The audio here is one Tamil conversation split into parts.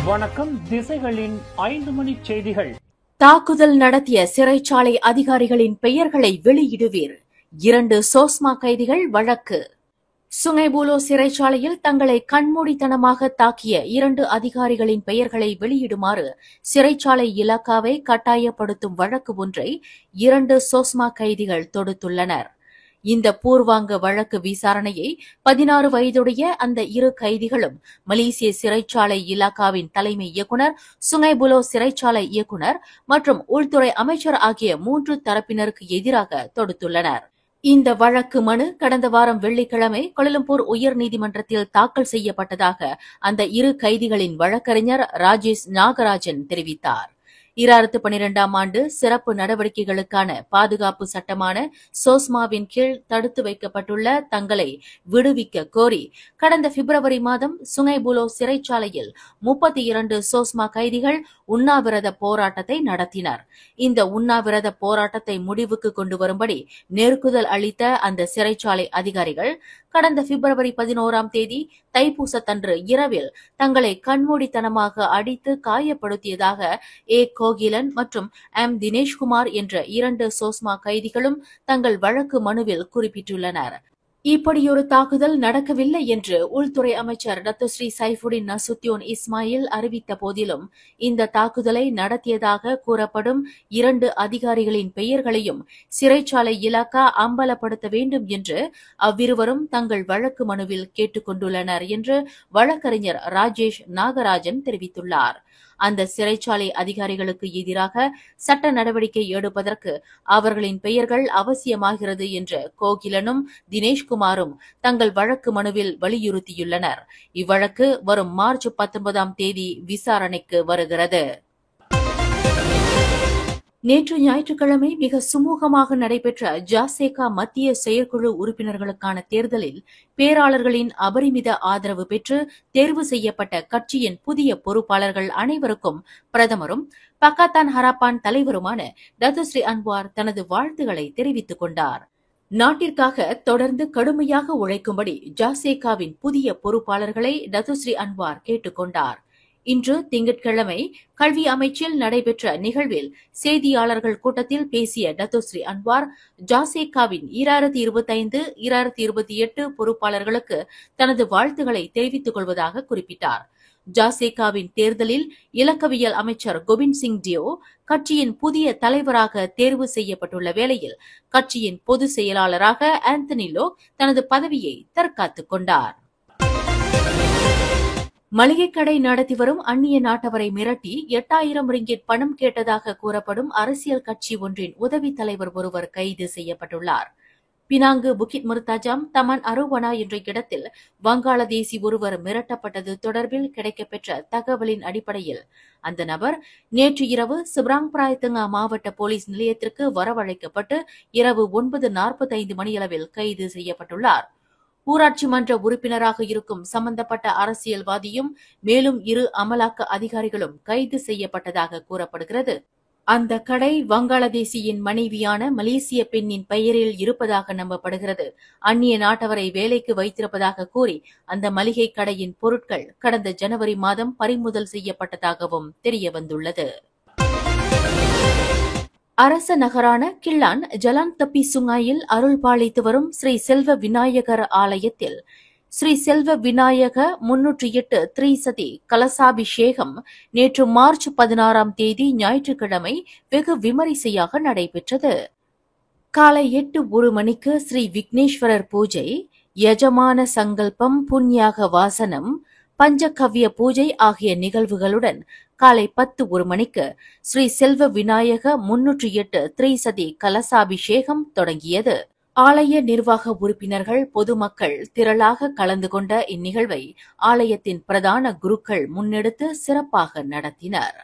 வணக்கம். திசைகளின் 5 மணி செய்திகள். தாக்குதல் நடத்திய சிறைச்சாலை அதிகாரிகளின் பெயர்களை வெளியிடுவீர். 2 சோஸ்மா கைதிகள் வழக்கு. சுங்கைபுலோ சிறைச்சாலையில் தங்களை கண்மூடித்தனமாக தாக்கிய 2 அதிகாரிகளின் பெயர்களை வெளியிடுமாறு சிறைச்சாலை இலாக்காவை கட்டாயப்படுத்தும் வழக்கு ஒன்றை 2 சோஸ்மா கைதிகள் தொடுத்துள்ளனர். இந்த பூர்வாங்க வழக்கு விசாரணையை 16 வயதுடைய அந்த 2 கைதிகளும் மலேசிய சிறைச்சாலை இலாக்காவின் தலைமை இயக்குநர், சுங்கைபுலோ சிறைச்சாலை இயக்குநர் மற்றும் உள்துறை அமைச்சர் ஆகிய 3 தரப்பினருக்கு எதிராக தொடுத்துள்ளனர். இந்த வழக்கு மனு கடந்த வாரம் வெள்ளிக்கிழமை கோலாலம்பூர் உயர்நீதிமன்றத்தில் தாக்கல் செய்யப்பட்டதாக அந்த 2 கைதிகளின் வழக்கறிஞர் ராஜேஷ் நாகராஜன் தெரிவித்தார். 2012ஆம் ஆண்டு சிறப்பு நடவடிக்கைகளுக்கான பாதுகாப்பு சட்டமான சோஸ்மாவின் கீழ் தடுத்து வைக்கப்பட்டுள்ள தங்களை விடுவிக்க கோரி கடந்த பிப்ரவரி மாதம் சுங்கைபுலோ சிறைச்சாலையில் 32 சோஸ்மா கைதிகள் உண்ணாவிரத போராட்டத்தை நடத்தினர். இந்த உண்ணாவிரத போராட்டத்தை முடிவுக்கு கொண்டு வரும்படி நெருக்குதல் அளித்த அந்த சிறைச்சாலை அதிகாரிகள் கடந்த பிப்ரவரி 11ஆம் தேதி தைப்பூசத்தன்று இரவில் தங்களை கண்மூடித்தனமாக அடித்து காயப்படுத்தியதாக கோகிலன் மற்றும் தினேஷ்குமார் என்ற 2 சோஸ்மா கைதிகளும் தங்கள் வழக்கு மனுவில் குறிப்பிட்டுள்ளனர். இப்படியொரு தாக்குதல் நடக்கவில்லை என்று உள்துறை அமைச்சர் டத்துஸ்ரீ சைஃபுடின் நசுத்தியோன் இஸ்மாயில் அறிவித்த போதிலும் இந்த தாக்குதலை நடத்தியதாக கூறப்படும் 2 அதிகாரிகளின் பெயர்களையும் சிறைச்சாலை இலாக்கா அம்பலப்படுத்த வேண்டும் என்று அவ்விருவரும் தங்கள் வழக்கு மனுவில் கேட்டுக் கொண்டுள்ளனர் என்று வழக்கறிஞர் ராஜேஷ் நாகராஜன் தெரிவித்துள்ளார். அந்த சிறைச்சாலை அதிகாரிகளுக்கு எதிராக சட்ட நடவடிக்கை எடுப்பதற்கு அவர்களின் பெயர்கள் அவசியமாகிறது என்ற கோகிலனும் தினேஷ்குமாரும் தங்கள் வழக்கு மனுவில் வலியுறுத்தியுள்ளனர். இவ்வழக்கு வரும் மார்ச் 19ஆம் தேதி விசாரணைக்கு வருகிறது. நேற்று ஞாயிற்றுக்கிழமை மிக சுமூகமாக நடைபெற்ற ஜாசேகா மத்திய செயற்குழு உறுப்பினர்களுக்கான தேர்தலில் பேராளர்களின் அபரிமித ஆதரவு பெற்று தேர்வு செய்யப்பட்ட கட்சியின் புதிய பொறுப்பாளர்கள் அனைவருக்கும் பிரதமரும் பக்காத்தான் ஹராப்பான் தலைவருமான டத்துஸ்ரீ அன்வார் தனது வாழ்த்துக்களை தெரிவித்துக் கொண்டார். நாட்டிற்காக தொடர்ந்து கடுமையாக உழைக்கும்படி ஜாசேகாவின் புதிய பொறுப்பாளர்களை டத்துஸ்ரீ அன்வார் கேட்டுக் கொண்டார். இன்று திங்கட்கிழமை கல்வி அமைச்சில் நடைபெற்ற நிகழ்வில் செய்தியாளர்கள் கூட்டத்தில் பேசிய டத்துஸ்ரீ அன்வார் ஜாசேகாவின் 2025-2028 பொறுப்பாளர்களுக்கு தனது வாழ்த்துக்களை தெரிவித்துக் கொள்வதாக குறிப்பிட்டார். ஜாசேகாவின் தேர்தலில் இலக்கவியல் அமைச்சர் கோபிந்த் சிங் டியோ கட்சியின் புதிய தலைவராக தேர்வு செய்யப்பட்டுள்ள வேளையில் கட்சியின் பொதுச் செயலாளராக ஆந்தனி லோ தனது பதவியை தற்காத்துக் கொண்டார். மளிகை கடை நடத்தி வரும் அந்நிய நாட்டவரை மிரட்டி 8000 ரிங்கிட் பணம் கேட்டதாக கூறப்படும் அரசியல் கட்சி ஒன்றின் உதவித் தலைவர் ஒருவர் கைது செய்யப்பட்டுள்ளார். பினாங்கு புக்கிட் முர்தாஜாம் தமன் அருவனா என்ற இடத்தில் வங்காளதேசி ஒருவர் மிரட்டப்பட்டது தொடர்பில் கிடைக்கப்பெற்ற தகவலின் அடிப்படையில் அந்த நபர் நேற்று இரவு சிப்ராங்பிராயத்தங்கா மாவட்ட போலீஸ் நிலையத்திற்கு வரவழைக்கப்பட்டு இரவு 9:45 மணியளவில் கைது செய்யப்பட்டுள்ளார். ஊராட்சி மன்ற உறுப்பினராக இருக்கும் சம்பந்தப்பட்ட அரசியல்வாதியும் மேலும் 2 அமலாக்க அதிகாரிகளும் கைது செய்யப்பட்டதாக கூறப்படுகிறது. அந்த கடை வங்காளதேசியின் மனைவியான மலேசிய பெண்ணின் பெயரில் இருப்பதாக நம்பப்படுகிறது. அந்நிய நாட்டவரை வேலைக்கு வைத்திருப்பதாக கூறி அந்த மளிகை கடையின் பொருட்கள் கடந்த ஜனவரி மாதம் பறிமுதல் செய்யப்பட்டதாகவும் தெரியவந்துள்ளது. அரச நகரான கிள்ளான் ஜலான் தப்பி சுங்காயில் அருள் பாலித்து வரும் ஸ்ரீ செல்வ விநாயகர் ஆலயத்தில் ஸ்ரீ செல்வ விநாயக 308 திரிசதி கலசாபிஷேகம் நேற்று மார்ச் 16ஆம் தேதி ஞாயிற்றுக்கிழமை வெகு விமரிசையாக நடைபெற்றது. காலை 8:01 மணிக்கு ஸ்ரீ விக்னேஸ்வரர் பூஜை, யஜமான சங்கல்பம், புண்ணியாக வாசனம், பஞ்சகவ்ய பூஜை ஆகிய நிகழ்வுகளுடன் காலை 10:01 மணிக்கு ஸ்ரீ செல்வ விநாயக 308 திரிசதி கலசாபிஷேகம் தொடங்கியது. ஆலய நிர்வாக உறுப்பினர்கள், பொதுமக்கள் திரளாக கலந்து கொண்ட இந்நிகழ்வை ஆலயத்தின் பிரதான குருக்கள் முன்னெடுத்து சிறப்பாக நடத்தினர்.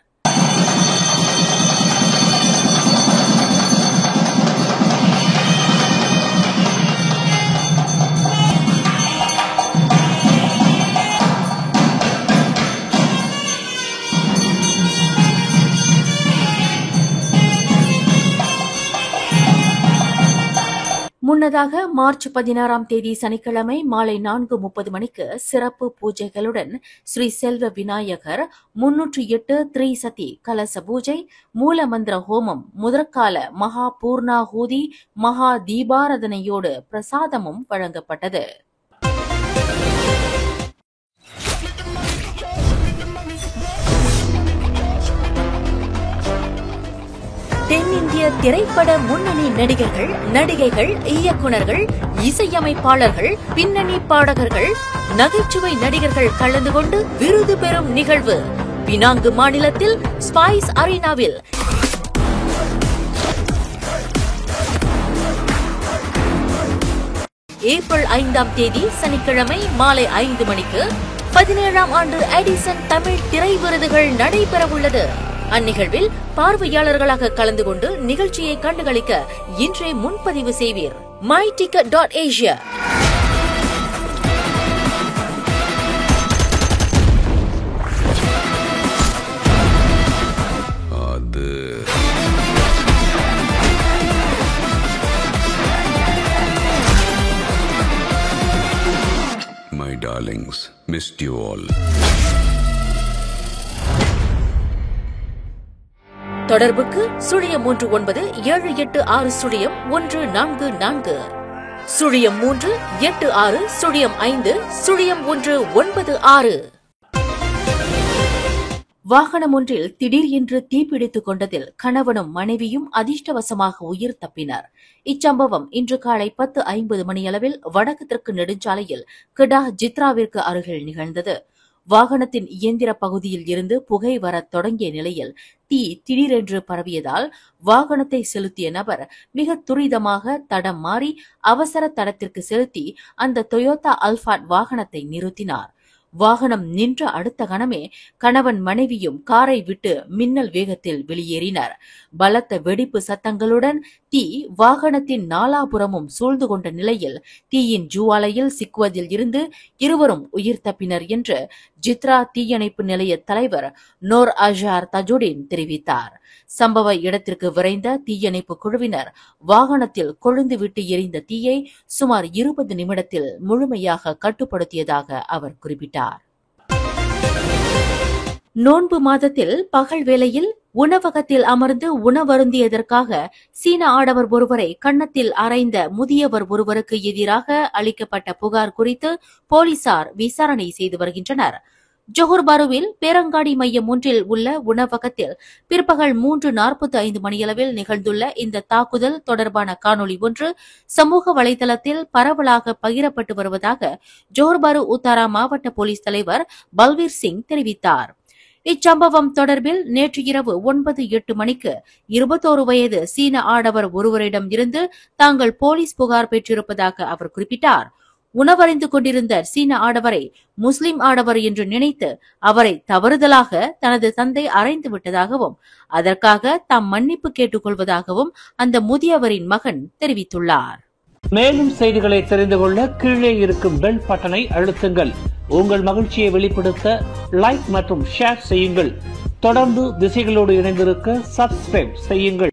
முன்னதாக மார்ச் 16ஆம் தேதி சனிக்கிழமை மாலை 4:30 மணிக்கு சிறப்பு பூஜைகளுடன் ஸ்ரீ செல்வ விநாயகர் 308 திரிசதி கலச பூஜை, மூலமந்திர ஹோமம், முதற்கால மகா பூர்ணாஹூதி, மகா தீபாராதனையோடு பிரசாதமும் வழங்கப்பட்டது. தென்னிந்திய திரைப்பட முன்னணி நடிகர்கள், நடிகைகள், இயக்குநர்கள், இசையமைப்பாளர்கள், பின்னணி பாடகர்கள், நகைச்சுவை நடிகர்கள் கலந்து கொண்டு விருது பெறும் நிகழ்வு பினாங்கு மாநிலத்தில் ஸ்பைஸ் அரீனாவில் ஏப்ரல் 5ஆம் தேதி சனிக்கிழமை மாலை 5 மணிக்கு 17ஆம் ஆண்டு எடிசன் தமிழ் திரை விருதுகள் நடைபெறவுள்ளது. அந்நிகழ்வில் பார்வையாளர்களாக கலந்து கொண்டு நிகழ்ச்சியை கண்டுகளிக்க இன்றே முன்பதிவு செய்வீர். myticket.asia. My darlings, missed you all. தொடர்புக்கு 039760144 03860050196. வாகனம் ஒன்றில் திடீர் என்று தீப்பிடித்துக் கொண்டதில் கணவனும் மனைவியும் அதிர்ஷ்டவசமாக உயிர் தப்பினர். இச்சம்பவம் இன்று காலை 10:50 மணியளவில் வடக்கு தெற்கு நெடுஞ்சாலையில் கிடா ஜித்ராவிற்கு அருகில் நிகழ்ந்தது. வாகனத்தின் இயந்திர பகுதியில் இருந்து புகை வரத் தொடங்கிய நிலையில் தீ திடீரென்று பரவியதால் வாகனத்தை செலுத்திய நபர் மிக துரிதமாக தடம் மாறி அவசர தடத்திற்கு செலுத்தி அந்த டொயோட்டா அல்ஃபாட் வாகனத்தை நிறுத்தினார். வாகனம் நின்ற அடுத்த கணமே கணவன் மனைவியும் காரை விட்டு மின்னல் வேகத்தில் வெளியேறினர். பலத்த வெடிப்பு சத்தங்களுடன் தீ வாகனத்தின் நாலாபுறமும் சூழ்ந்து கொண்ட நிலையில் தீயின் ஜுவாலையில் சிக்குவதில் இருந்து இருவரும் உயிர் தப்பினர் என்று ஜித்ரா தீயணைப்பு நிலைய தலைவர் நோர் அஜார் தஜுடின் தெரிவித்தார். சம்பவ இடத்திற்கு விரைந்த தீயணைப்பு குழுவினர் வாகனத்தில் கொழுந்துவிட்டு எரிந்த தீயை சுமார் 20 நிமிடத்தில் முழுமையாக கட்டுப்படுத்தியதாக அவர் குறிப்பிட்டார். நோன்பு மாதத்தில் பகல் வேளையில் உணவகத்தில் அமர்ந்து உணவருந்தியதற்காக சீன ஆடவர் ஒருவரை கன்னத்தில் அறைந்த முதியவர் ஒருவருக்கு எதிராக அளிக்கப்பட்ட புகார் குறித்து போலீசார் விசாரணை செய்து வருகின்றனர். ஜோஹர் பாருவில் பேரங்காடி மையம் ஒன்றில் உள்ள உணவகத்தில் பிற்பகல் 3:45 மணியளவில் நிகழ்ந்துள்ள இந்த தாக்குதல் தொடர்பான காணொலி ஒன்று சமூக வலைதளத்தில் பரவலாக பகிரப்பட்டு வருவதாக ஜோஹர் பாரு உத்தாரா மாவட்ட போலீஸ் தலைவர் பல்வீர் சிங் தெரிவித்தார். இச்சம்பவம் தொடர்பில் நேற்று இரவு 9:08 மணிக்கு 21 வயது சீன ஆடவர் ஒருவரிடம் இருந்து தாங்கள் போலீஸ் புகார் பெற்றிருப்பதாக அவர் குறிப்பிட்டார். உணவறிந்து கொண்டிருந்த சீன ஆடவரை முஸ்லிம் ஆடவர் என்று நினைத்து அவரை தவறுதலாக தனது தந்தை அறைந்து விட்டதாகவும் அதற்காக தாம் மன்னிப்பு கேட்டுக் கொள்வதாகவும் அந்த முதியவரின் மகன் தெரிவித்துள்ளார். மேலும் செய்திகளை தெரிந்து கொள்ள கீழே இருக்கும் பெல் பட்டனை அழுத்துங்கள். உங்கள் மகிழ்ச்சியை வெளிப்படுத்த லைக் மற்றும் ஷேர் செய்யுங்கள். தொடர்ந்து திசைகளோடு இணைந்திருக்க சப்ஸ்கிரைப் செய்யுங்கள்.